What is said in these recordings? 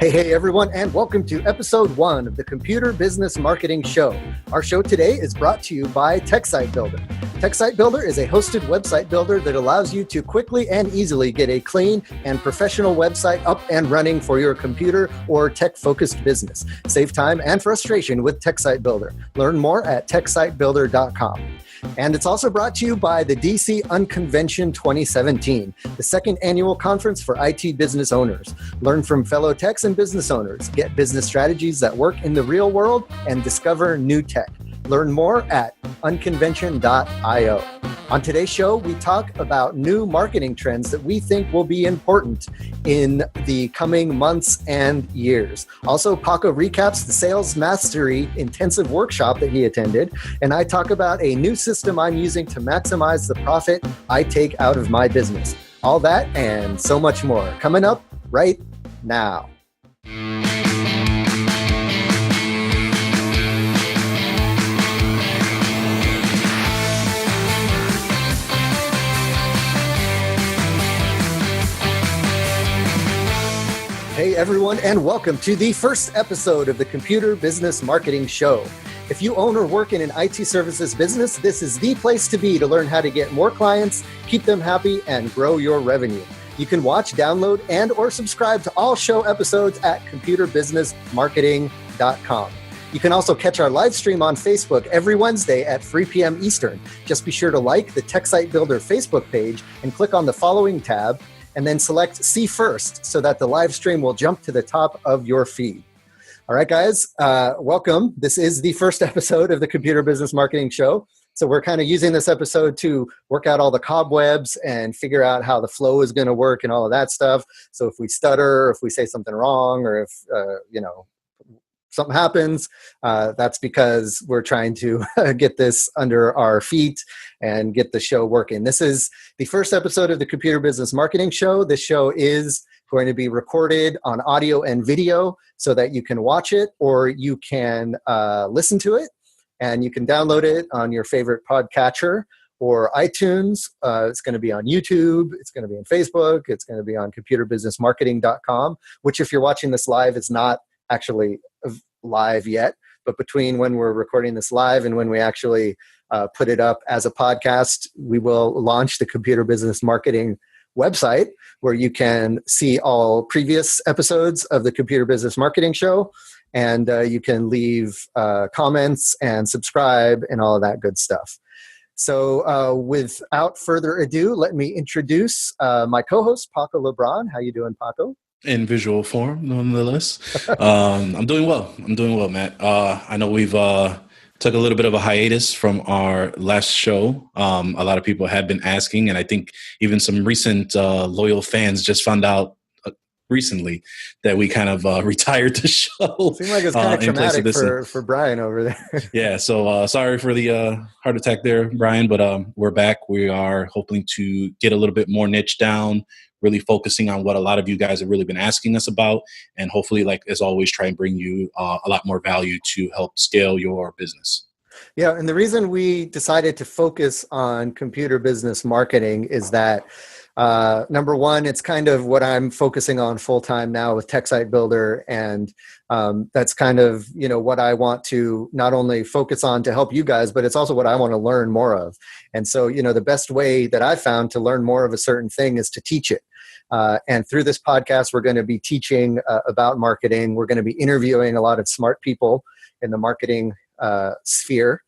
Hey everyone, and welcome to episode 1 of the Computer Business Marketing Show. Our show today is brought to you by SiteBuilder. SiteBuilder is a hosted website builder that allows you to quickly and easily get a clean and professional website up and running for your computer or tech-focused business. Save time and frustration with SiteBuilder. Learn more at techsitebuilder.com. And it's also brought to you by the DC Unconvention 2017, the second annual conference for IT business owners. Learn from fellow techs and business owners, get business strategies that work in the real world, and discover new tech. Learn more at unconvention.io. On today's show, we talk about new marketing trends that we think will be important in the coming months and years. Also, Paco recaps the Sales Mastery intensive workshop that he attended, and I talk about a new system I'm using to maximize the profit I take out of my business. All that and so much more coming up right now. Hey everyone, and welcome to the first episode of the Computer Business Marketing Show. If you own or work in an IT services business, this is the place to be to learn how to get more clients, keep them happy, and grow your revenue. You can watch, download, and or subscribe to all show episodes at computerbusinessmarketing.com. You can also catch our live stream on Facebook every Wednesday at 3 p.m. Eastern. Just be sure to like the SiteBuilder Facebook page and click on the following tab, and then select See First so that the live stream will jump to the top of your feed. All right, guys, welcome. This is the first episode of the Computer Business Marketing Show. So we're kind of using this episode to work out all the cobwebs and figure out how the flow is going to work and all of that stuff. So if we stutter, if we say something wrong, or if, something happens, that's because we're trying to get this under our feet and get the show working. This is the first episode of the Computer Business Marketing Show. This show is going to be recorded on audio and video so that you can watch it or you can listen to it, and you can download it on your favorite podcatcher or iTunes. It's going to be on YouTube. It's going to be on Facebook. It's going to be on computerbusinessmarketing.com, which if you're watching this live is not actually live yet, but between when we're recording this live and when we actually put it up as a podcast, we will launch the Computer Business Marketing website where you can see all previous episodes of the Computer Business Marketing Show, and you can leave comments and subscribe and all of that good stuff. So without further ado, let me introduce my co-host, Paco LeBron. How you doing, Paco? In visual form, nonetheless. I'm doing well, Matt. I know we've took a little bit of a hiatus from our last show. A lot of people have been asking, and I think even some recent loyal fans just found out recently that we kind of retired the show. Seems like it's kind of traumatic for Brian over there. Yeah, so sorry for the heart attack there, Brian, but we're back. We are hoping to get a little bit more niche down, really focusing on what a lot of you guys have really been asking us about, and hopefully, like as always, try and bring you a lot more value to help scale your business. Yeah, and the reason we decided to focus on computer business marketing is that number one, it's kind of what I'm focusing on full time now with SiteBuilder, and that's kind of what I want to not only focus on to help you guys, but it's also what I want to learn more of. And so the best way that I found to learn more of a certain thing is to teach it. And through this podcast, we're going to be teaching about marketing. We're going to be interviewing a lot of smart people in the marketing sphere.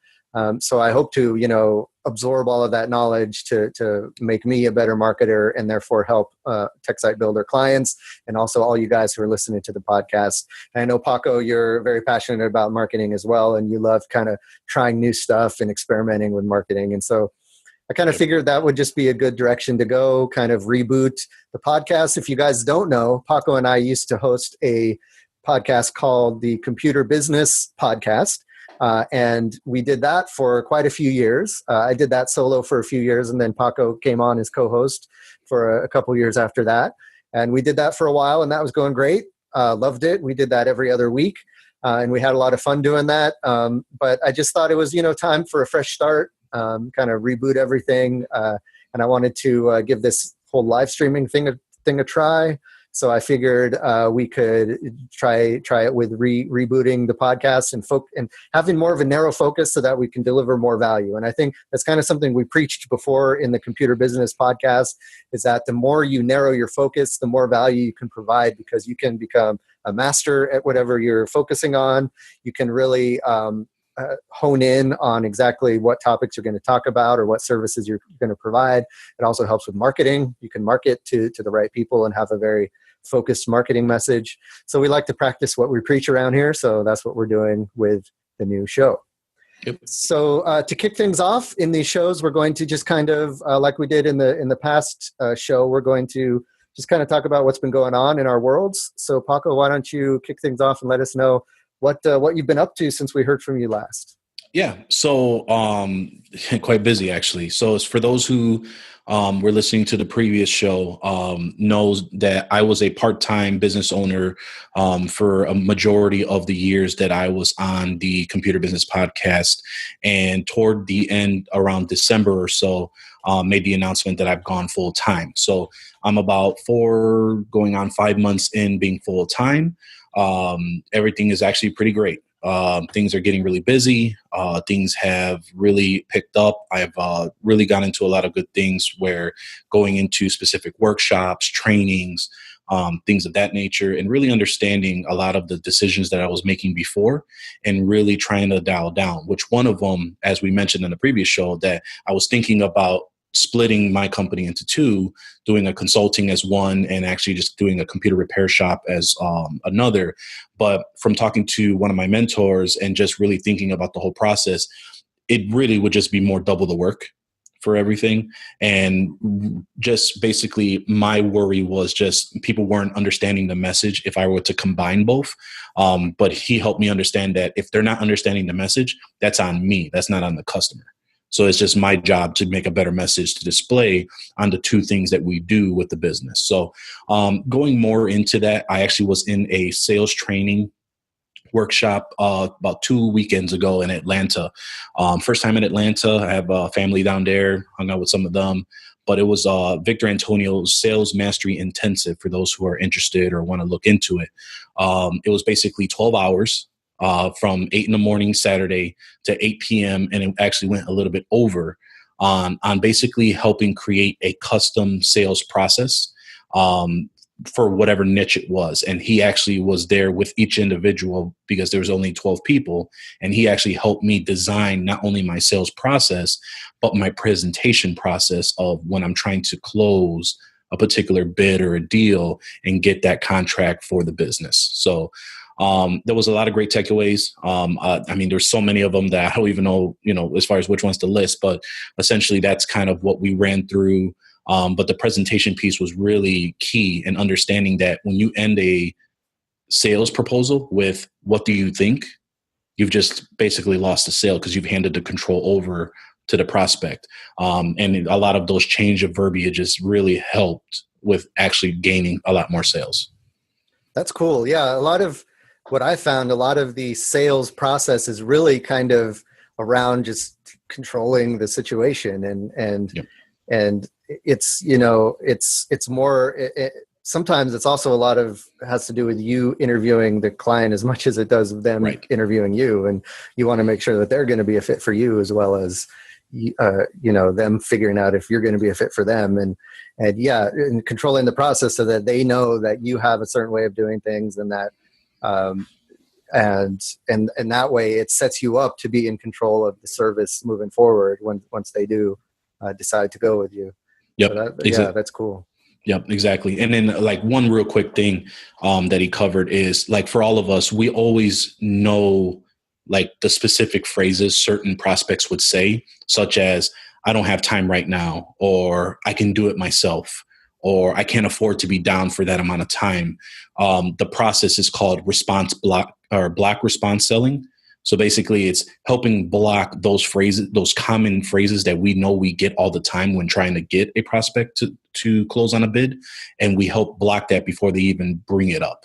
So I hope to, absorb all of that knowledge to make me a better marketer and therefore help SiteBuilder clients and also all you guys who are listening to the podcast. And I know, Paco, you're very passionate about marketing as well, and you love kind of trying new stuff and experimenting with marketing. And so I kind of figured that would just be a good direction to go, kind of reboot the podcast. If you guys don't know, Paco and I used to host a podcast called the Computer Business Podcast. And we did that for quite a few years. I did that solo for a few years, and then Paco came on as co-host for a couple years after that. And we did that for a while, and that was going great. Loved it. We did that every other week, and we had a lot of fun doing that. But I just thought it was, time for a fresh start, kind of reboot everything. And I wanted to give this whole live streaming thing a try. So I figured we could try it with rebooting the podcast and having more of a narrow focus so that we can deliver more value. And I think that's kind of something we preached before in the Computer Business Podcast, is that the more you narrow your focus, the more value you can provide, because you can become a master at whatever you're focusing on. You can really hone in on exactly what topics you're going to talk about or what services you're going to provide. It also helps with marketing. You can market to the right people and have a very focused marketing message. So we like to practice what we preach around here. So that's what we're doing with the new show. Yep. So to kick things off in these shows, we're going to just kind of like we did in the past show, we're going to just kind of talk about what's been going on in our worlds. So Paco, why don't you kick things off and let us know what you've been up to since we heard from you last? Yeah. So quite busy, actually. So it's for those who were listening to the previous show, knows that I was a part-time business owner for a majority of the years that I was on the Computer Business Podcast. And toward the end, around December or so, made the announcement that I've gone full-time. So I'm about going on 5 months in being full-time. Everything is actually pretty great. Things are getting really busy. Things have really picked up. I've really gotten into a lot of good things, where going into specific workshops, trainings, things of that nature, and really understanding a lot of the decisions that I was making before and really trying to dial down, which one of them, as we mentioned in the previous show, that I was thinking about splitting my company into two, doing a consulting as one, and actually just doing a computer repair shop as another. But from talking to one of my mentors and just really thinking about the whole process, it really would just be more double the work for everything. And just basically my worry was just people weren't understanding the message if I were to combine both. But he helped me understand that if they're not understanding the message, that's on me. That's not on the customer. So it's just my job to make a better message to display on the two things that we do with the business. So going more into that, I actually was in a sales training workshop about 2 weekends ago in Atlanta. First time in Atlanta. I have a family down there, hung out with some of them. But it was Victor Antonio's Sales Mastery Intensive, for those who are interested or want to look into it. It was basically 12 hours. From 8 in the morning Saturday to 8 p.m. And it actually went a little bit over on basically helping create a custom sales process for whatever niche it was. And he actually was there with each individual, because there was only 12 people. And he actually helped me design not only my sales process, but my presentation process of when I'm trying to close a particular bid or a deal and get that contract for the business. So there was a lot of great takeaways. I mean, there's so many of them that I don't even know, as far as which ones to list, but essentially that's kind of what we ran through. But the presentation piece was really key in understanding that when you end a sales proposal with "what do you think?", you've just basically lost the sale, because you've handed the control over to the prospect. And a lot of those change of verbiages really helped with actually gaining a lot more sales. That's cool. Yeah. What I found, a lot of the sales process is really kind of around just controlling the situation, and Yep. and it's it's more. Sometimes it's also has to do with you interviewing the client as much as it does with them interviewing you, and you want to make sure that they're going to be a fit for you, as well as them figuring out if you're going to be a fit for them, and controlling the process so that they know that you have a certain way of doing things, and that. And that way it sets you up to be in control of the service moving forward once they do decide to go with you. Yep. So exactly. Yeah, that's cool. Yep, exactly. And then like one real quick thing that he covered is, like, for all of us, we always know like the specific phrases certain prospects would say, such as "I don't have time right now," or "I can do it myself," or "I can't afford to be down for that amount of time." The process is called response block, or block response selling. So basically it's helping block those phrases, those common phrases that we know we get all the time when trying to get a prospect to close on a bid. And we help block that before they even bring it up.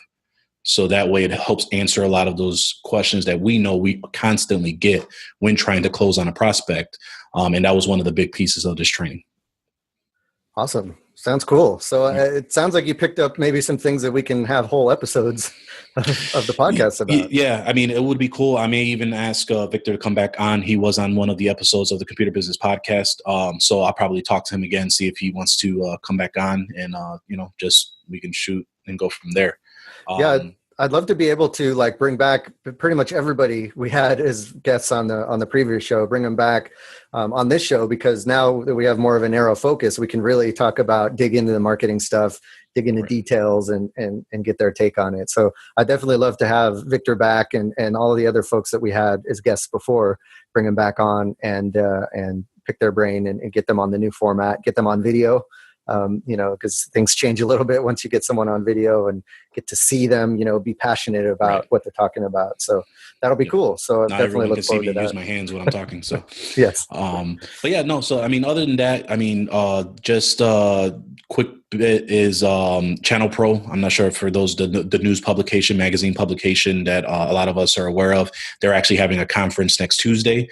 So that way it helps answer a lot of those questions that we know we constantly get when trying to close on a prospect. And that was one of the big pieces of this training. Awesome. Sounds cool. So it sounds like you picked up maybe some things that we can have whole episodes of the podcast about. Yeah, I mean, it would be cool. I may even ask Victor to come back on. He was on one of the episodes of the Computer Business Podcast. So I'll probably talk to him again, see if he wants to come back on, and just we can shoot and go from there. Yeah, I'd love to be able to like bring back pretty much everybody we had as guests on the previous show, bring them back on this show, because now that we have more of a narrow focus, we can really talk about, dig into the marketing stuff, dig into details and get their take on it. So I definitely love to have Victor back and all of the other folks that we had as guests before, bring them back on and pick their brain and get them on the new format, get them on video. Because things change a little bit once you get someone on video and get to see them, be passionate about what they're talking about. So that'll be cool. So I definitely look forward to that. Use my hands when I'm talking. So yes. But yeah, no. So I mean, other than that, I mean, just quick bit is Channel Pro. I'm not sure for those the news publication, magazine publication that a lot of us are aware of. They're actually having a conference next Tuesday,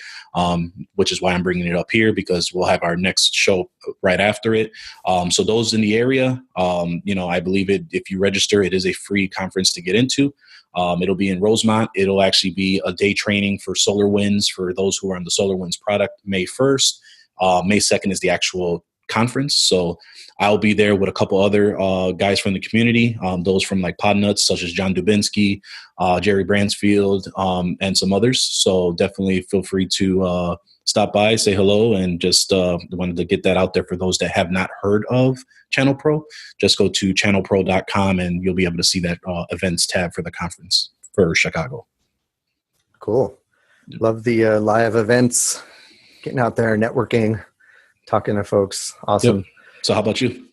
which is why I'm bringing it up here, because we'll have our next show right after it. So those in the area, I believe if you register, it is a free conference to get into. It'll be in Rosemont. It'll actually be a day training for SolarWinds for those who are on the SolarWinds product May 1st. May 2nd is the actual conference. So I'll be there with a couple other guys from the community, those from like Podnuts, such as John Dubinsky, Jerry Bransfield, and some others. So definitely feel free to stop by, say hello, and just wanted to get that out there for those that have not heard of Channel Pro. Just go to channelpro.com and you'll be able to see that events tab for the conference for Chicago. Cool. Love the live events, getting out there, networking, talking to folks. Awesome. Yep. So how about you?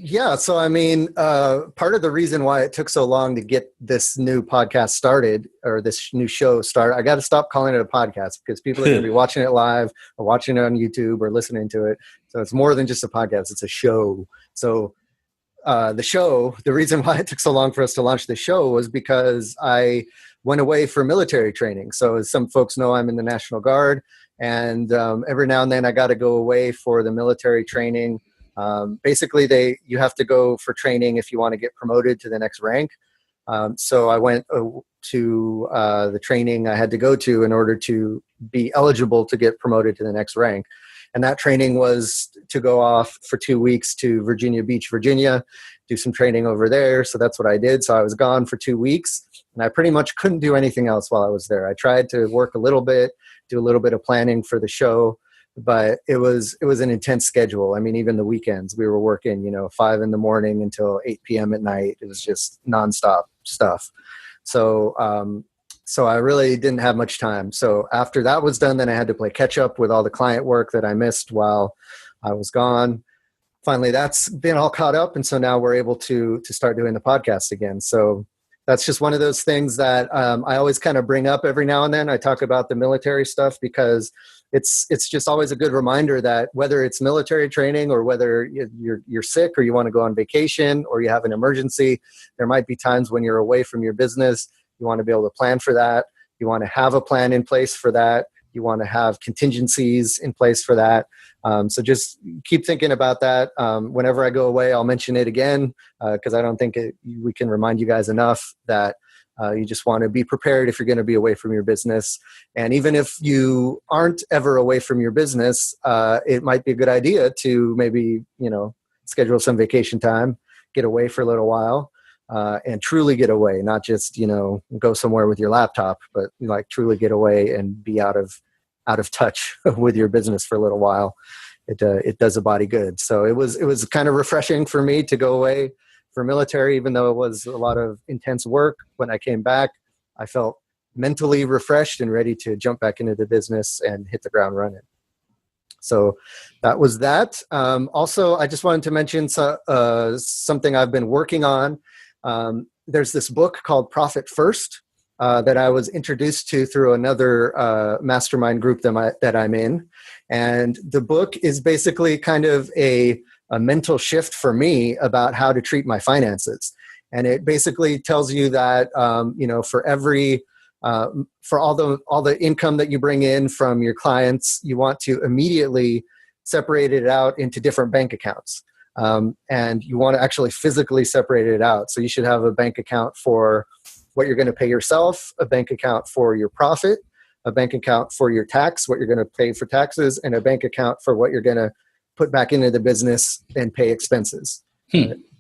Yeah. So, I mean, part of the reason why it took so long to get this new podcast started, or this new show started, I got to stop calling it a podcast, because people are going to be watching it live or watching it on YouTube or listening to it. So it's more than just a podcast. It's a show. So the reason why it took so long for us to launch the show was because I went away for military training. So as some folks know, I'm in the National Guard, and every now and then I got to go away for the military training. Basically, you have to go for training if you want to get promoted to the next rank. So I went to the training I had to go to in order to be eligible to get promoted to the next rank. And that training was to go off for 2 weeks to Virginia Beach, Virginia, do some training over there. So that's what I did. So I was gone for 2 weeks, and I pretty much couldn't do anything else while I was there. I tried to work a little bit, do a little bit of planning for the show, but it was an intense schedule. I mean, even the weekends we were working, 5 a.m. until 8 p.m. at night. It was just nonstop stuff. So I really didn't have much time. So after that was done, then I had to play catch up with all the client work that I missed while I was gone. Finally, that's been all caught up. And so now we're able to start doing the podcast again. So that's just one of those things that I always kind of bring up every now and then. I talk about the military stuff because it's just always a good reminder that whether it's military training or whether you're sick or you want to go on vacation or you have an emergency, there might be times when you're away from your business. You want to be able to plan for that. You want to have a plan in place for that. You want to have contingencies in place for that. So just keep thinking about that. Whenever I go away, I'll mention it again because I don't think we can remind you guys enough that you just want to be prepared if you're going to be away from your business. And even if you aren't ever away from your business, it might be a good idea to maybe, schedule some vacation time, get away for a little while. And truly get away, not just, go somewhere with your laptop, but like truly get away and be out of touch with your business for a little while. It does a body good. So it was kind of refreshing for me to go away for military, even though it was a lot of intense work. When I came back, I felt mentally refreshed and ready to jump back into the business and hit the ground running. So that was that. Also, I just wanted to mention something I've been working on. There's this book called Profit First that I was introduced to through another mastermind group that I'm in. And the book is basically kind of a mental shift for me about how to treat my finances. And it basically tells you that, for every for all the income that you bring in from your clients, you want to immediately separate it out into different bank accounts. And you want to actually physically separate it out. So you should have a bank account for what you're going to pay yourself, a bank account for your profit, a bank account for your tax, what you're going to pay for taxes, and a bank account for what you're going to put back into the business and pay expenses,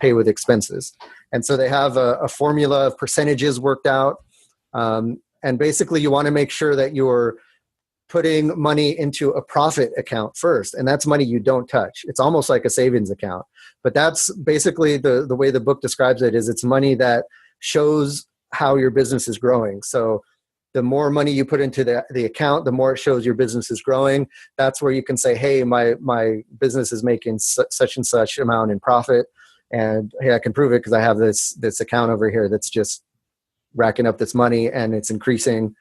pay with expenses. And so they have a formula of percentages worked out. And basically you want to make sure that you're putting money into a profit account first. And that's money you don't touch. It's almost like a savings account. But that's basically the way the book describes it, is it's money that shows how your business is growing. So the more money you put into the account, the more it shows your business is growing. That's where you can say, hey, my business is making such and such amount in profit. And hey, I can prove it because I have this account over here that's just racking up this money and it's increasing.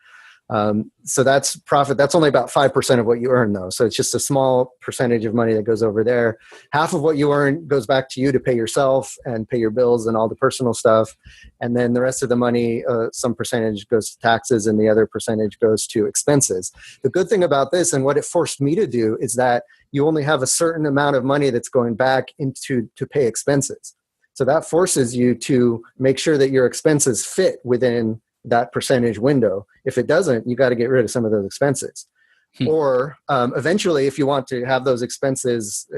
So that's profit. That's only about 5% of what you earn, though. So it's just a small percentage of money that goes over there. Half of what you earn goes back to you to pay yourself and pay your bills and all the personal stuff. And then the rest of the money, some percentage goes to taxes and the other percentage goes to expenses. The good thing about this, and what it forced me to do, is that you only have a certain amount of money that's going back to pay expenses. So that forces you to make sure that your expenses fit within that percentage window. If it doesn't, you got to get rid of some of those expenses. Or eventually, if you want to have those expenses,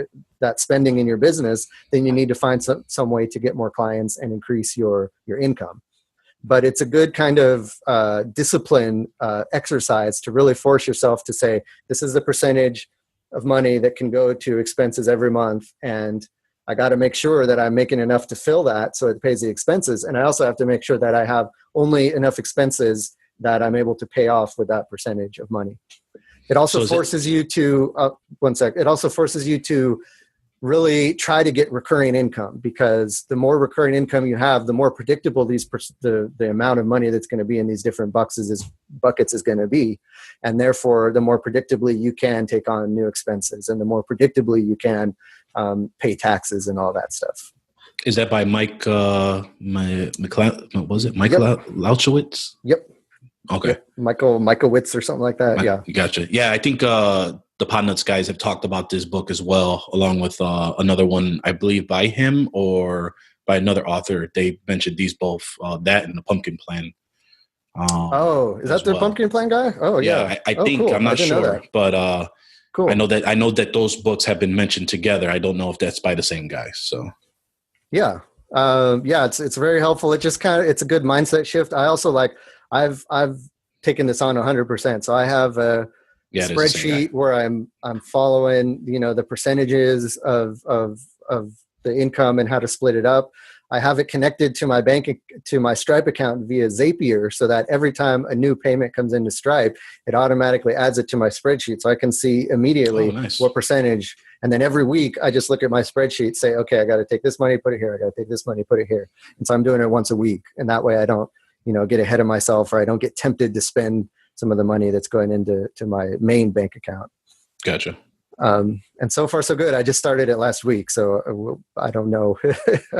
that spending in your business, then you need to find some way to get more clients and increase your income. But it's a good kind of discipline exercise to really force yourself to say, this is the percentage of money that can go to expenses every month. And I got to make sure that I'm making enough to fill that so it pays the expenses. And I also have to make sure that I have only enough expenses that I'm able to pay off with that percentage of money. It also forces you to, it also forces you to really try to get recurring income, because the more recurring income you have, the more predictable the amount of money that's going to be in these different buckets is going to be. And therefore, the more predictably you can take on new expenses, and the more predictably you can pay taxes and all that stuff. Is that by Mike, what was it? Mike Lauchowitz? Yep. Okay. Yep. Michael Witz or something like that. Yeah. Gotcha. Yeah. I think the Podnuts guys have talked about this book as well, along with another one, I believe by him or by another author. They mentioned these both, that and the Pumpkin Plan. Is that the Pumpkin Plan guy? Oh yeah. I think, cool. I'm not sure, but cool. I know that those books have been mentioned together. I don't know if that's by the same guy. So yeah. It's very helpful. It just it's a good mindset shift. I also I've taken this on 100%. So I have a spreadsheet where I'm following, the percentages of the income and how to split it up. I have it connected to my Stripe account via Zapier, so that every time a new payment comes into Stripe, it automatically adds it to my spreadsheet. So I can see immediately what percentage. And then every week I just look at my spreadsheet, say, okay, I got to take this money, put it here. I got to take this money, put it here. And so I'm doing it once a week. And that way I don't, get ahead of myself, or I don't get tempted to spend some of the money that's going into my main bank account. Gotcha. And so far so good. I just started it last week, so I don't know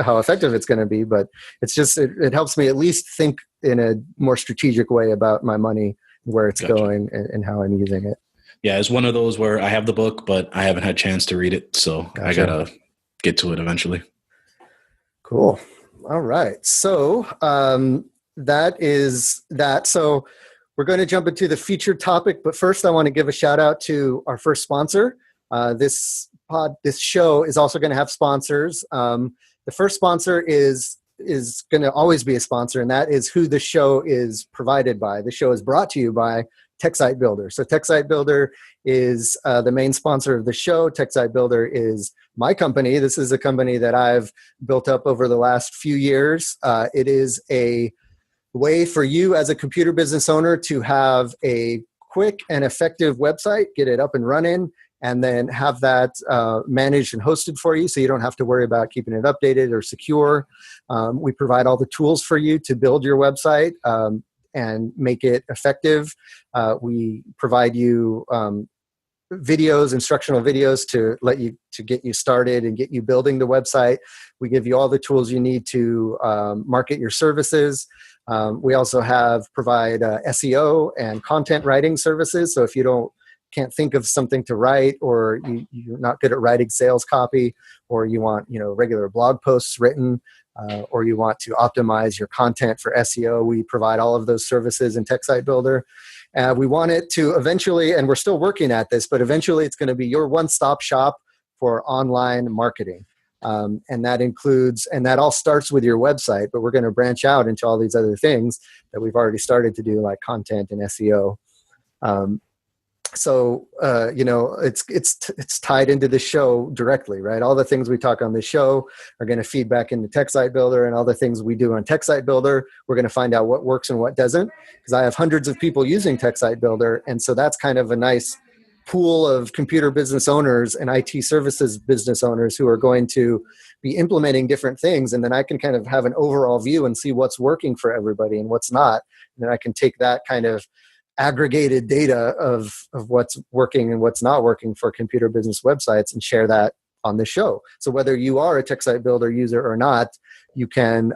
how effective it's going to be, but it's just, it helps me at least think in a more strategic way about my money, where it's going and how I'm using it. Yeah. It's one of those where I have the book, but I haven't had a chance to read it. So I got to get to it eventually. Cool. All right. So, that is that. So we're going to jump into the featured topic, but first I want to give a shout out to our first sponsor. This show is also going to have sponsors. The first sponsor is going to always be a sponsor, and that is who the show is provided by. The show is brought to you by SiteBuilder. So SiteBuilder is the main sponsor of the show. SiteBuilder is my company. This is a company that I've built up over the last few years. It is a way for you as a computer business owner to have a quick and effective website, get it up and running, and then have that managed and hosted for you, so you don't have to worry about keeping it updated or secure. We provide all the tools for you to build your website and make it effective. We provide you videos, instructional videos to get you started and get you building the website. We give you all the tools you need to market your services. We also provide SEO and content writing services. So if you don't can't think of something to write, or you're not good at writing sales copy, or you want regular blog posts written, or you want to optimize your content for SEO, we provide all of those services in SiteBuilder. We want it to eventually, and we're still working at this, but eventually it's going to be your one-stop shop for online marketing. And that includes, and that all starts with your website, but we're going to branch out into all these other things that we've already started to do, like content and SEO. It's tied into the show directly, right? All the things we talk on the show are going to feed back into SiteBuilder, and all the things we do on SiteBuilder, we're going to find out what works and what doesn't, because I have hundreds of people using SiteBuilder. And so that's kind of a nice pool of computer business owners and IT services business owners who are going to be implementing different things. And then I can kind of have an overall view and see what's working for everybody and what's not. And then I can take that kind of aggregated data of what's working and what's not working for computer business websites and share that on the show. So whether you are a SiteBuilder user or not, you can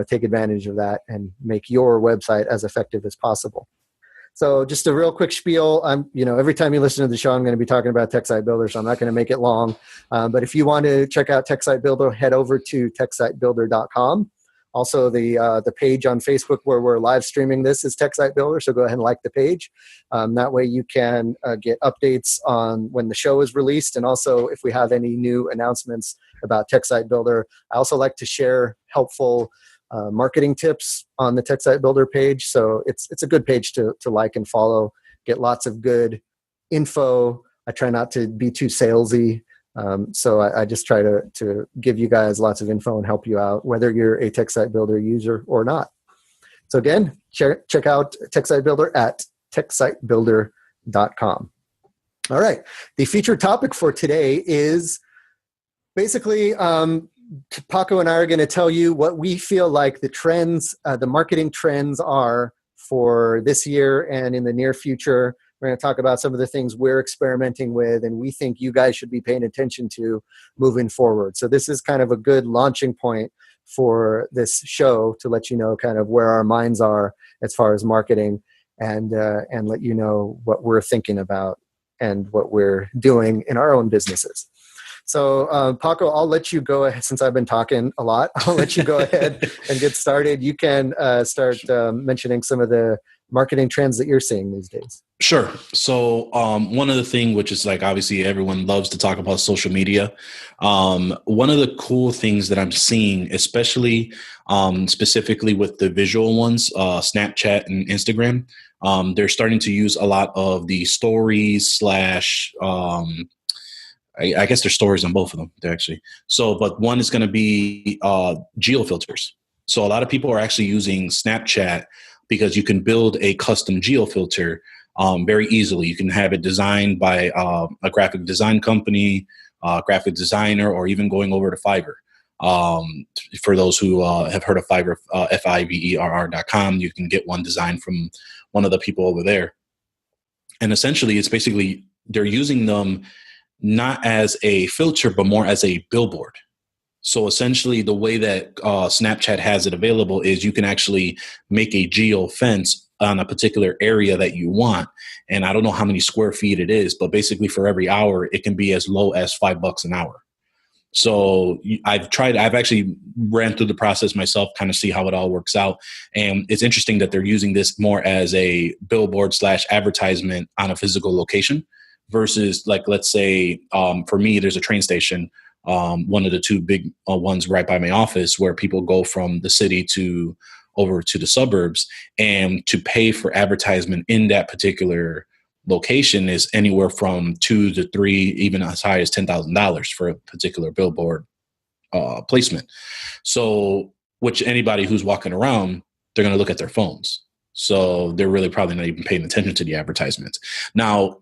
take advantage of that and make your website as effective as possible. So just a real quick spiel. Every time you listen to the show, I'm going to be talking about SiteBuilder, so I'm not going to make it long. But if you want to check out SiteBuilder, head over to techsitebuilder.com. Also, the page on Facebook where we're live streaming this is SiteBuilder, so go ahead and like the page. That way you can get updates on when the show is released, and also if we have any new announcements about SiteBuilder. I also like to share helpful marketing tips on the SiteBuilder page, so it's a good page to like and follow. Get lots of good info. I try not to be too salesy. So I just try to give you guys lots of info and help you out, whether you're a SiteBuilder user or not. So again, check out SiteBuilder at techsitebuilder.com. All right. The featured topic for today is basically Paco and I are going to tell you what we feel like the trends, the marketing trends are for this year and in the near future. We're going to talk about some of the things we're experimenting with and we think you guys should be paying attention to moving forward. So this is kind of a good launching point for this show to let you know kind of where our minds are as far as marketing, and let you know what we're thinking about and what we're doing in our own businesses. So Paco, I'll let you go ahead, since I've been talking a lot. I'll let you go ahead and get started. You can start mentioning some of the marketing trends that you're seeing these days. Sure. So one of the things, which is like obviously everyone loves to talk about social media. One of the cool things that I'm seeing, especially specifically with the visual ones, Snapchat and Instagram, they're starting to use a lot of the stories / I guess there's stories on both of them. They're actually but one is going to be geo filters. So a lot of people are actually using Snapchat because you can build a custom geo filter very easily. You can have it designed by a graphic design company, graphic designer, or even going over to Fiverr. For those who have heard of Fiverr, Fiverr.com, you can get one designed from one of the people over there. And essentially, it's basically they're using them not as a filter, but more as a billboard. So essentially the way that Snapchat has it available is you can actually make a geo fence on a particular area that you want. And I don't know how many square feet it is, but basically for every hour, it can be as low as $5 an hour. So I've actually ran through the process myself, kind of see how it all works out. And it's interesting that they're using this more as a billboard / advertisement on a physical location. Versus, like, let's say, for me, there's a train station, one of the two big ones right by my office, where people go from the city to over to the suburbs, and to pay for advertisement in that particular location is anywhere from $2,000 to $3,000, even as high as $10,000 for a particular billboard placement. So, which anybody who's walking around, they're going to look at their phones. So they're really probably not even paying attention to the advertisements. Now,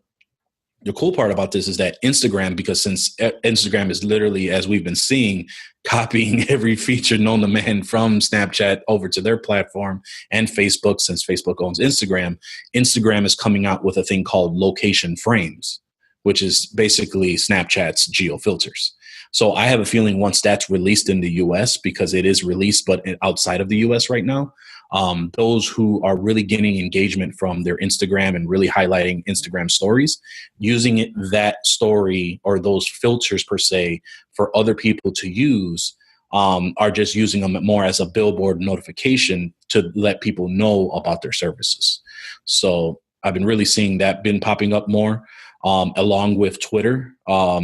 the cool part about this is that Instagram, because since Instagram is literally, as we've been seeing, copying every feature known to man from Snapchat over to their platform, and Facebook, since Facebook owns Instagram, Instagram is coming out with a thing called location frames, which is basically Snapchat's geo filters. So I have a feeling once that's released in the US, because it is released, but outside of the US right now, those who are really gaining engagement from their Instagram and really highlighting Instagram stories, using that story or those filters per se for other people to use, are just using them more as a billboard notification to let people know about their services. So I've been really seeing that been popping up more, along with Twitter,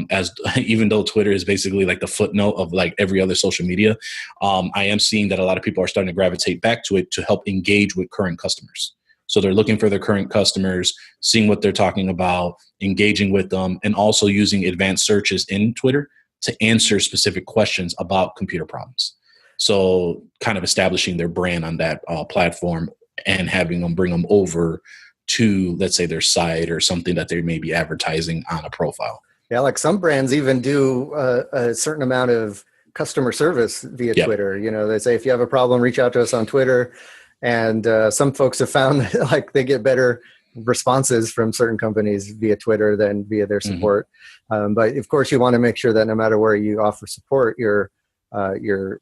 as even though Twitter is basically like the footnote of like every other social media. I am seeing that a lot of people are starting to gravitate back to it to help engage with current customers. So they're looking for their current customers, seeing what they're talking about, engaging with them, and also using advanced searches in Twitter to answer specific questions about computer problems. So kind of establishing their brand on that platform and having them bring them over to, let's say, their site or something that they may be advertising on a profile. Yeah, like some brands even do a certain amount of customer service via Twitter. You know, they say, if you have a problem, reach out to us on Twitter. And some folks have found that like they get better responses from certain companies via Twitter than via their support. But of course, you want to make sure that no matter where you offer support, you're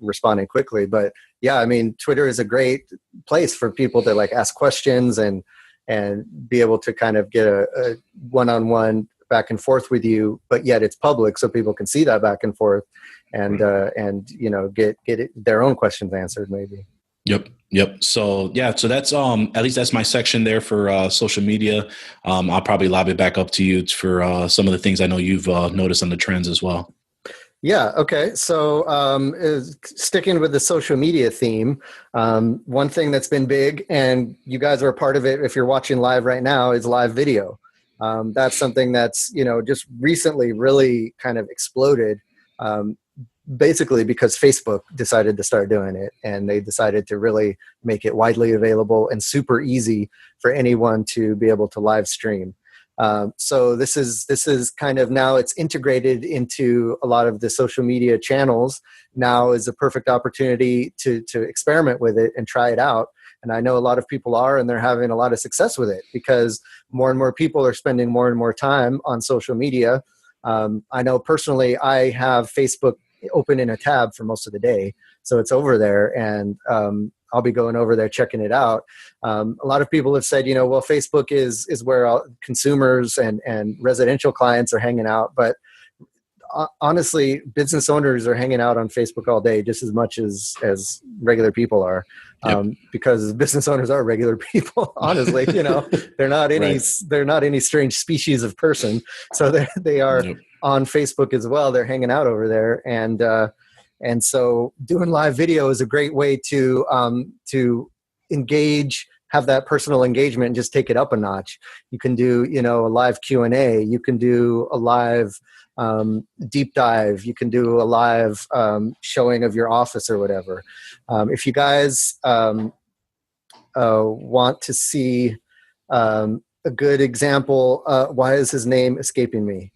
responding quickly. But yeah, I mean, Twitter is a great place for people to like ask questions and be able to kind of get a one-on-one back and forth with you, but yet it's public so people can see that back and forth and you know, get their own questions answered maybe. Yep. So yeah, so that's at least that's my section there for social media. I'll probably lob it back up to you for some of the things I know you've noticed on the trends as well. Yeah. Okay. So sticking with the social media theme, one thing that's been big, and you guys are a part of it if you're watching live right now, is live video. That's something that's, you know, just recently really kind of exploded, basically because Facebook decided to start doing it, and they decided to really make it widely available and super easy for anyone to be able to live stream. So this is kind of now it's integrated into a lot of the social media channels. Now is a perfect opportunity to experiment with it and try it out. And I know a lot of people are, and they're having a lot of success with it because more and more people are spending more and more time on social media. I know personally, I have Facebook open in a tab for most of the day. So it's over there, and I'll be going over there checking it out. A lot of people have said, you know, well, Facebook is where all consumers and residential clients are hanging out. But honestly, business owners are hanging out on Facebook all day just as much as regular people are. Because business owners are regular people, honestly. You know, they're not any they're not any strange species of person. So they are on Facebook as well. They're hanging out over there, and so doing live video is a great way to engage, have that personal engagement, and just take it up a notch. You can do, you know, a live Q&A. You can do a live deep dive. You can do a live showing of your office or whatever. If you guys want to see a good example, why is his name escaping me?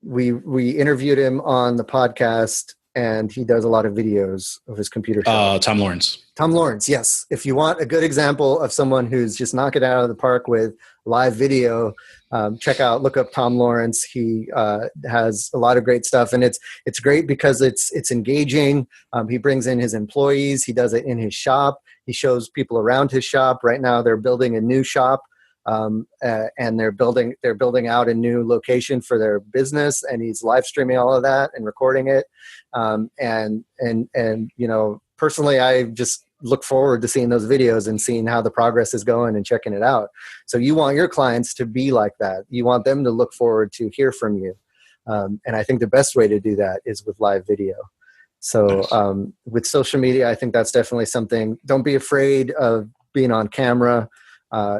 We interviewed him on the podcast, and he does a lot of videos of his computer shop. Tom Lawrence. Tom Lawrence, yes. If you want a good example of someone who's just knocking it out of the park with live video, look up Tom Lawrence. He has a lot of great stuff, and it's great because it's engaging. He brings in his employees. He does it in his shop. He shows people around his shop. Right now, they're building a new shop. And they're building out a new location for their business, and he's live streaming all of that and recording it. And you know, personally, I just look forward to seeing those videos and seeing how the progress is going and checking it out. So you want your clients to be like that. You want them to look forward to hear from you. And I think the best way to do that is with live video. So with social media, I think that's definitely something. Don't be afraid of being on camera.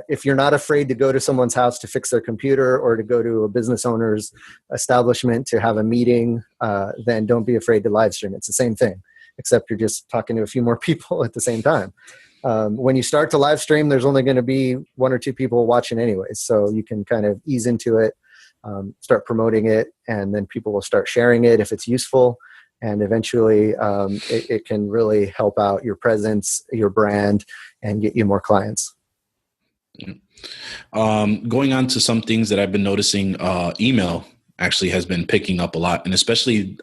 If you're not afraid to go to someone's house to fix their computer or to go to a business owner's establishment to have a meeting, then don't be afraid to live stream. It's the same thing, except you're just talking to a few more people at the same time. When you start to live stream, there's only going to be one or two people watching anyways. So you can kind of ease into it, start promoting it, and then people will start sharing it if it's useful. And eventually it can really help out your presence, your brand, and get you more clients. Going on to some things that I've been noticing, email actually has been picking up a lot, and especially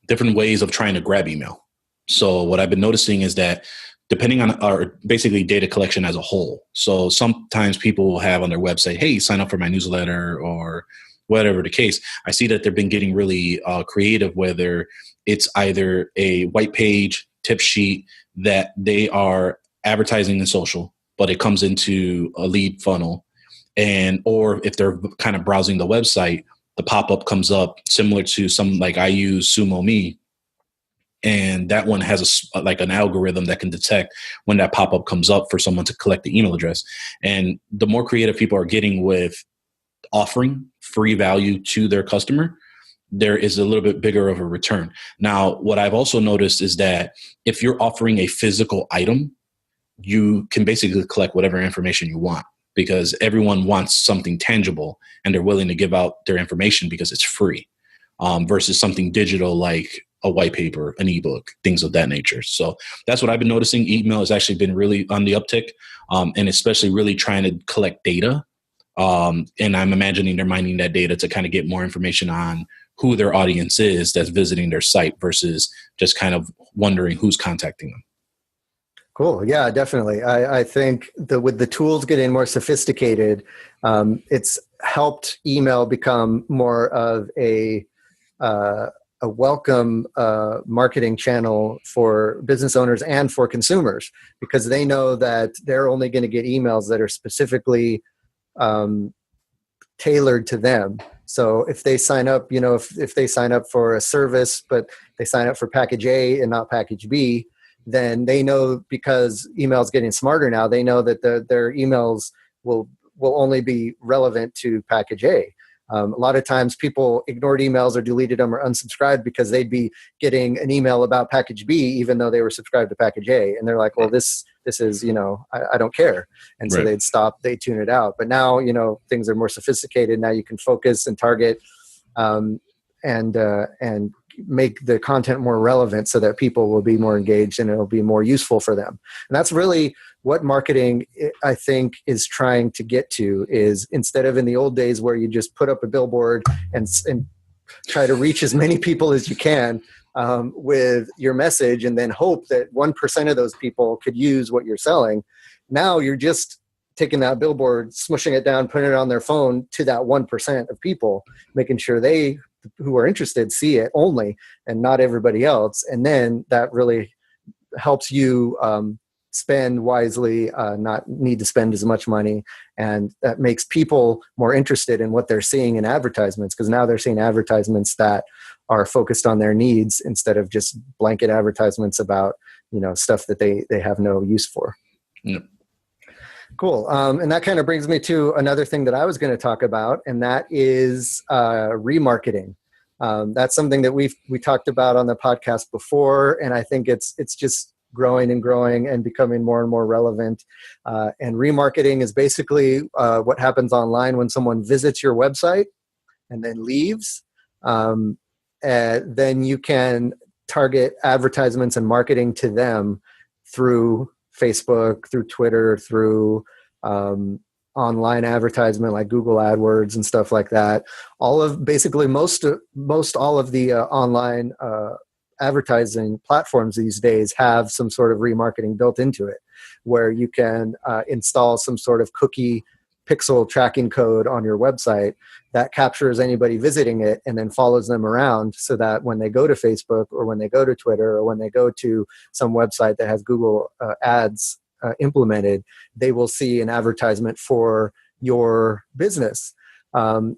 different ways of trying to grab email. So what I've been noticing is that depending on our basically data collection as a whole. So sometimes people will have on their website, hey, sign up for my newsletter or whatever the case. I see that they've been getting really creative, whether it's either a white page tip sheet that they are advertising in social, but it comes into a lead funnel. And, or if they're kind of browsing the website, the pop-up comes up similar to some, like I use SumoMe. And that one has like an algorithm that can detect when that pop-up comes up for someone to collect the email address. And the more creative people are getting with offering free value to their customer, there is a little bit bigger of a return. Now, what I've also noticed is that if you're offering a physical item, you can basically collect whatever information you want, because everyone wants something tangible and they're willing to give out their information because it's free, versus something digital like a white paper, an ebook, things of that nature. So that's what I've been noticing. Email has actually been really on the uptick, and especially really trying to collect data. And I'm imagining they're mining that data to kind of get more information on who their audience is that's visiting their site versus just kind of wondering who's contacting them. Cool. Yeah, definitely. I think with the tools getting more sophisticated, it's helped email become more of a welcome marketing channel for business owners and for consumers, because they know that they're only going to get emails that are specifically tailored to them. So if they sign up, if they sign up for a service, but they sign up for package A and not package B, then they know, because email's getting smarter now, they know that their emails will only be relevant to package A. A lot of times people ignored emails or deleted them or unsubscribed because they'd be getting an email about package B, even though they were subscribed to package A. And they're like, well, this is, I don't care. And so they'd stop, they tune it out. But now, things are more sophisticated. Now you can focus and target and make the content more relevant so that people will be more engaged and it'll be more useful for them. And that's really what marketing, I think, is trying to get to, is instead of in the old days where you just put up a billboard and try to reach as many people as you can with your message and then hope that 1% of those people could use what you're selling. Now you're just taking that billboard, smushing it down, putting it on their phone to that 1% of people, making sure they who are interested see it only and not everybody else. And then that really helps you spend wisely, not need to spend as much money. And that makes people more interested in what they're seeing in advertisements, because now they're seeing advertisements that are focused on their needs instead of just blanket advertisements about, stuff that they have no use for. Yep. Cool. And that kind of brings me to another thing that I was going to talk about, and that is remarketing. That's something that we talked about on the podcast before, and I think it's just growing and growing and becoming more and more relevant. And remarketing is basically what happens online when someone visits your website and then leaves. Then you can target advertisements and marketing to them through Facebook, through Twitter, through online advertisement like Google AdWords and stuff like that. All of basically most all of the online advertising platforms these days have some sort of remarketing built into it, where you can install some sort of cookie pixel tracking code on your website that captures anybody visiting it and then follows them around, so that when they go to Facebook or when they go to Twitter or when they go to some website that has Google ads implemented, they will see an advertisement for your business.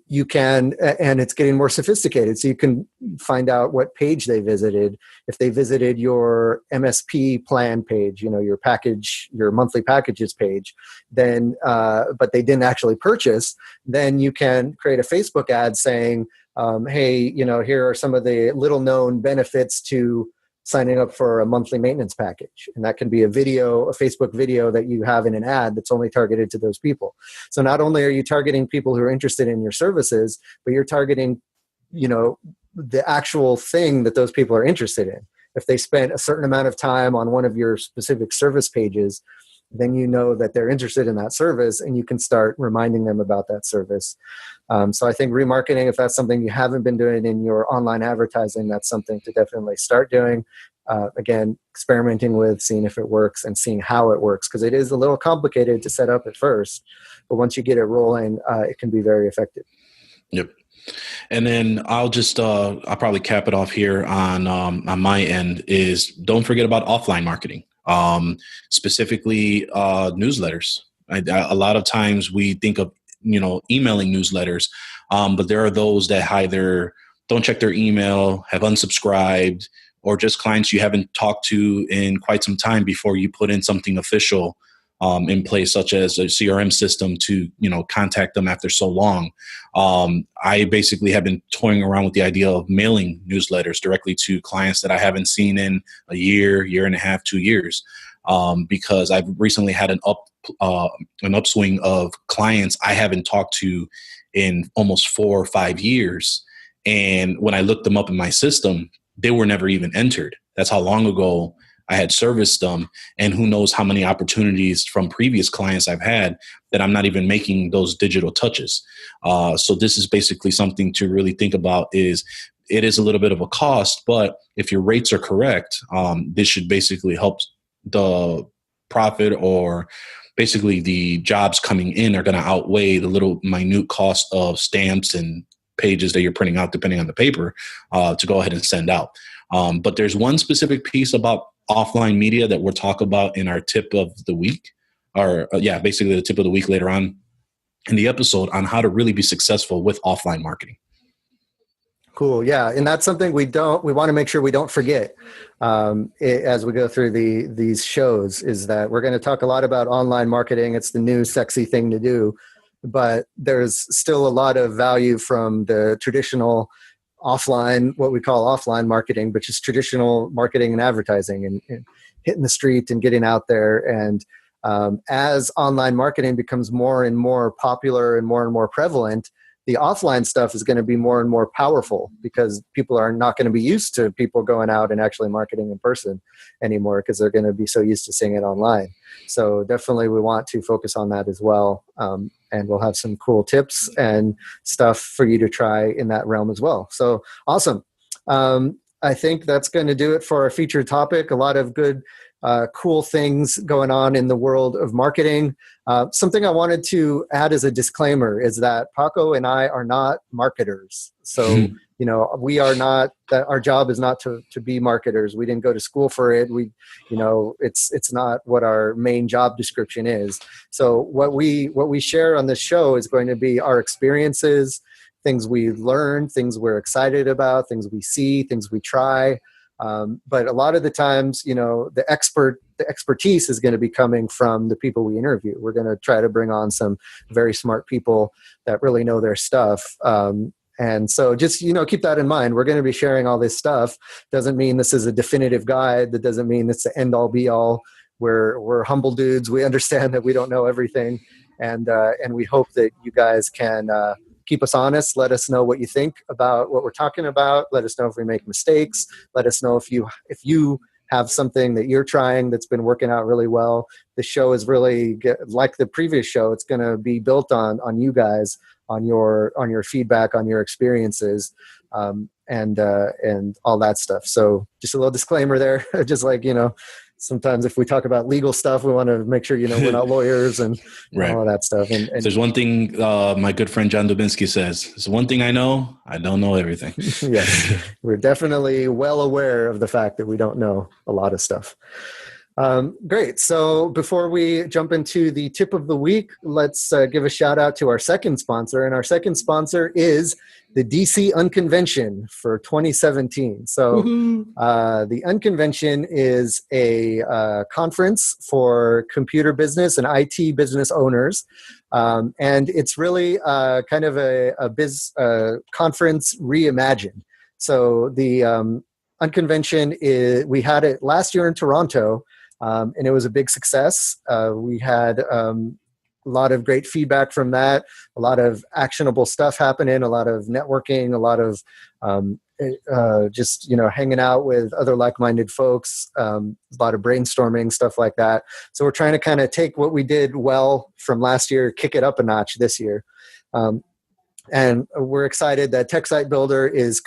You can, and it's getting more sophisticated, so you can find out what page they visited. If they visited your MSP plan page, your package, your monthly packages page, then, but they didn't actually purchase, then you can create a Facebook ad saying, hey, here are some of the little known benefits to signing up for a monthly maintenance package. And that can be a Facebook video that you have in an ad that's only targeted to those people. So not only are you targeting people who are interested in your services, but you're targeting, the actual thing that those people are interested in. If they spent a certain amount of time on one of your specific service pages, then you know that they're interested in that service and you can start reminding them about that service. So I think remarketing, if that's something you haven't been doing in your online advertising, that's something to definitely start doing. again, experimenting with, seeing if it works and seeing how it works, because it is a little complicated to set up at first, but once you get it rolling, it can be very effective. Yep. And then I'll probably cap it off here on my end is don't forget about offline marketing, specifically newsletters. A lot of times we think of, emailing newsletters, but there are those that either don't check their email, have unsubscribed, or just clients you haven't talked to in quite some time before you put in something official in place, such as a CRM system to, contact them after so long. I basically have been toying around with the idea of mailing newsletters directly to clients that I haven't seen in a year and a half, 2 years, because I've recently had an upswing of clients I haven't talked to in almost 4 or 5 years. And when I looked them up in my system, they were never even entered. That's how long ago I had serviced them, and who knows how many opportunities from previous clients I've had that I'm not even making those digital touches. So this is basically something to really think about. It is a little bit of a cost, but if your rates are correct, this should basically help the profit, or basically the jobs coming in are going to outweigh the little minute cost of stamps and pages that you're printing out, depending on the paper, to go ahead and send out. But there's one specific piece about offline media that we'll talk about in our tip of the week, or basically the tip of the week later on in the episode, on how to really be successful with offline marketing. Cool. Yeah. And that's something we want to make sure we don't forget as we go through these shows, is that we're going to talk a lot about online marketing. It's the new sexy thing to do, but there's still a lot of value from the traditional offline, what we call offline marketing, which is traditional marketing and advertising, and hitting the street and getting out there. And as online marketing becomes more and more popular and more prevalent, the offline stuff is going to be more and more powerful, because people are not going to be used to people going out and actually marketing in person anymore, because they're going to be so used to seeing it online. So definitely we want to focus on that as well. And we'll have some cool tips and stuff for you to try in that realm as well. So awesome. I think that's going to do it for our featured topic. A lot of good, cool things going on in the world of marketing. Something I wanted to add as a disclaimer is that Paco and I are not marketers. So, we are not, that our job is not to be marketers. We didn't go to school for it. It's not what our main job description is. So what we share on this show is going to be our experiences, things we've learned, things we're excited about, things we see, things we try. But a lot of the times, the expertise is going to be coming from the people we interview. We're going to try to bring on some very smart people that really know their stuff. And so just, keep that in mind. We're going to be sharing all this stuff. Doesn't mean this is a definitive guide. That doesn't mean it's the end all be all. We're humble dudes. We understand that we don't know everything. And we hope that you guys can keep us honest. Let us know what you think about what we're talking about. Let us know if we make mistakes. Let us know if you have something that you're trying that's been working out really well. The show is really like the previous show. It's going to be built on you guys, on your feedback, on your experiences, and all that stuff. So just a little disclaimer there. Just like, sometimes if we talk about legal stuff, we want to make sure, we're not lawyers and right. all of that stuff. And there's one thing my good friend John Dubinsky says. There's one thing I know. I don't know everything. Yes, we're definitely well aware of the fact that we don't know a lot of stuff. Great. So before we jump into the tip of the week, let's give a shout out to our second sponsor. And our second sponsor is the DC Unconvention for 2017. So the Unconvention is a conference for computer business and IT business owners. And it's really kind of a conference reimagined. So the Unconvention we had it last year in Toronto. And it was a big success. We had a lot of great feedback from that, a lot of actionable stuff happening, a lot of networking, a lot of just, hanging out with other like-minded folks, a lot of brainstorming, stuff like that. So we're trying to kind of take what we did well from last year, kick it up a notch this year. And we're excited that SiteBuilder is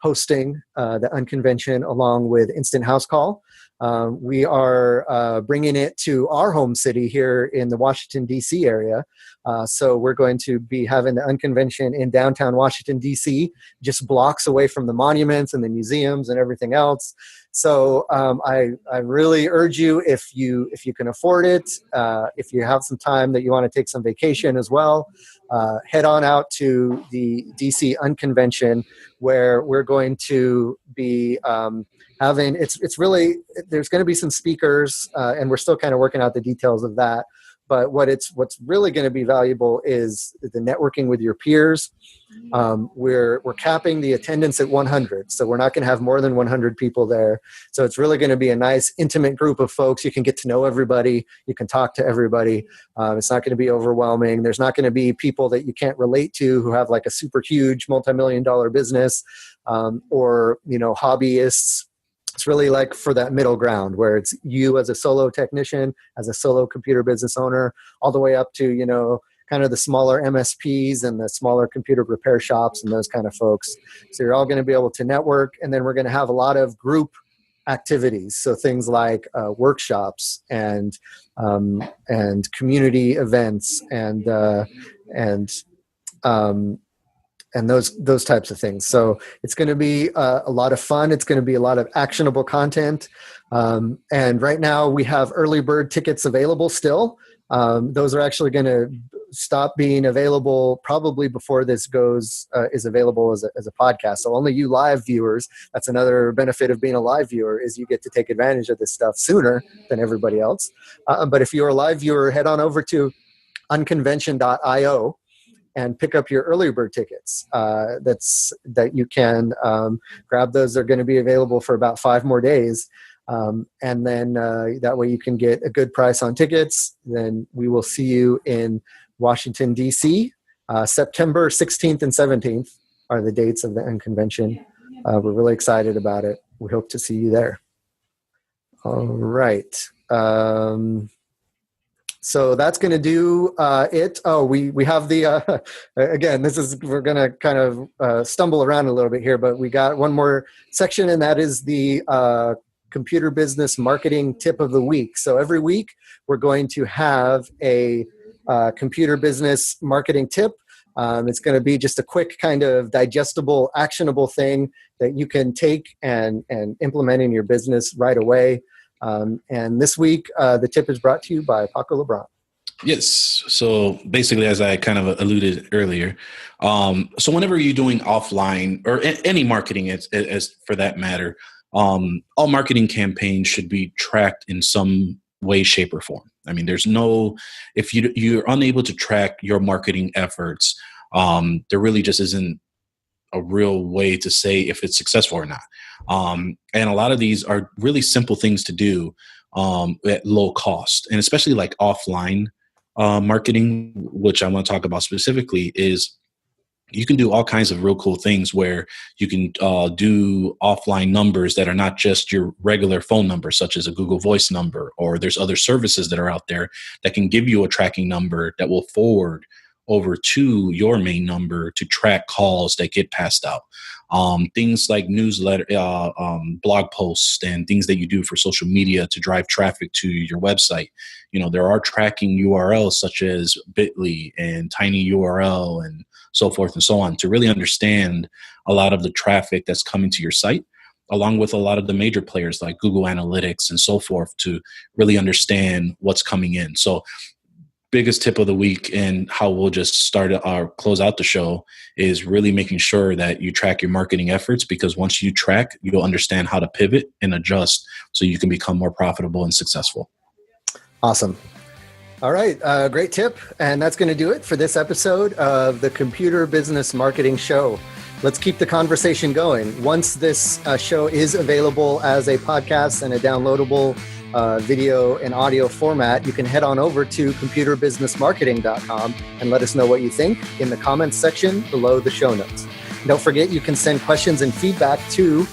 hosting the Unconvention along with Instant House Call. We are bringing it to our home city here in the Washington, D.C. area. So we're going to be having the Unconvention in downtown Washington, D.C., just blocks away from the monuments and the museums and everything else. So I really urge you, if you can afford it, if you have some time that you want to take some vacation as well, head on out to the DC Unconvention, where we're going to be having, it's really, there's going to be some speakers, and we're still kind of working out the details of that. But what's really going to be valuable is the networking with your peers. We're capping the attendance at 100, so we're not going to have more than 100 people there. So it's really going to be a nice, intimate group of folks. You can get to know everybody. You can talk to everybody. It's not going to be overwhelming. There's not going to be people that you can't relate to who have like a super huge multi-million-dollar business, or hobbyists. It's really like for that middle ground where it's you as a solo technician, as a solo computer business owner, all the way up to, kind of the smaller MSPs and the smaller computer repair shops and those kind of folks. So you're all going to be able to network. And then we're going to have a lot of group activities. So things like workshops and community events and those types of things. So it's going to be a lot of fun. It's going to be a lot of actionable content. And right now we have early bird tickets available still. Those are actually going to stop being available probably before this is available as a podcast. So only you live viewers, that's another benefit of being a live viewer, is you get to take advantage of this stuff sooner than everybody else. But if you're a live viewer, head on over to unconvention.io and pick up your early bird tickets. That you can grab those. They're going to be available for about 5 more days. And then that way you can get a good price on tickets. Then we will see you in Washington, D.C. September 16th and 17th are the dates of the Unconvention. We're really excited about it. We hope to see you there. All right. So that's going to do it. Oh, we have the, again, we're going to kind of stumble around a little bit here, but we got one more section, and that is the computer business marketing tip of the week. So every week we're going to have a computer business marketing tip. It's going to be just a quick kind of digestible, actionable thing that you can take and implement in your business right away. And this week, the tip is brought to you by Paco LeBron. Yes. So basically, as I kind of alluded earlier, so whenever you're doing offline or any marketing as for that matter, all marketing campaigns should be tracked in some way, shape, or form. I mean, if you're unable to track your marketing efforts, there really just isn't a real way to say if it's successful or not. And a lot of these are really simple things to do at low cost, and especially like offline marketing, which I want to talk about specifically, is you can do all kinds of real cool things where you can do offline numbers that are not just your regular phone number, such as a Google Voice number, or there's other services that are out there that can give you a tracking number that will forward over to your main number to track calls that get passed out. Things like newsletter, blog posts, and things that you do for social media to drive traffic to your website. There are tracking URLs such as Bitly and TinyURL and so forth and so on, to really understand a lot of the traffic that's coming to your site, along with a lot of the major players like Google Analytics and so forth, to really understand what's coming in. So biggest tip of the week, and how we'll just close out the show, is really making sure that you track your marketing efforts, because once you track, you'll understand how to pivot and adjust so you can become more profitable and successful. Awesome. All right. Great tip. And that's going to do it for this episode of the Computer Business Marketing Show. Let's keep the conversation going. Once this show is available as a podcast and a downloadable video and audio format, you can head on over to computerbusinessmarketing.com and let us know what you think in the comments section below the show notes. Don't forget, you can send questions and feedback to,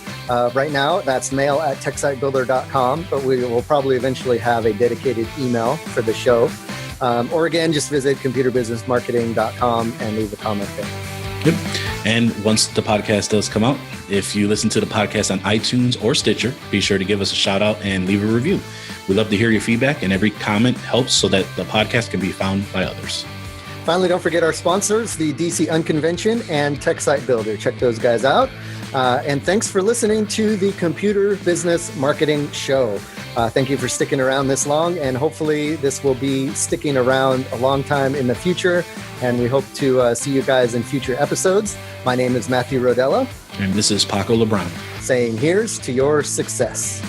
right now, that's mail@techsitebuilder.com, but we will probably eventually have a dedicated email for the show. Or again, just visit computerbusinessmarketing.com and leave a comment there. Yep. And once the podcast does come out, if you listen to the podcast on iTunes or Stitcher, be sure to give us a shout out and leave a review. We love to hear your feedback, and every comment helps so that the podcast can be found by others. Finally, don't forget our sponsors, the DC Unconvention and SiteBuilder. Check those guys out. And thanks for listening to the Computer Business Marketing Show. Thank you for sticking around this long, and hopefully this will be sticking around a long time in the future. And we hope to see you guys in future episodes. My name is Matthew Rodella. And this is Paco LeBron. Saying here's to your success.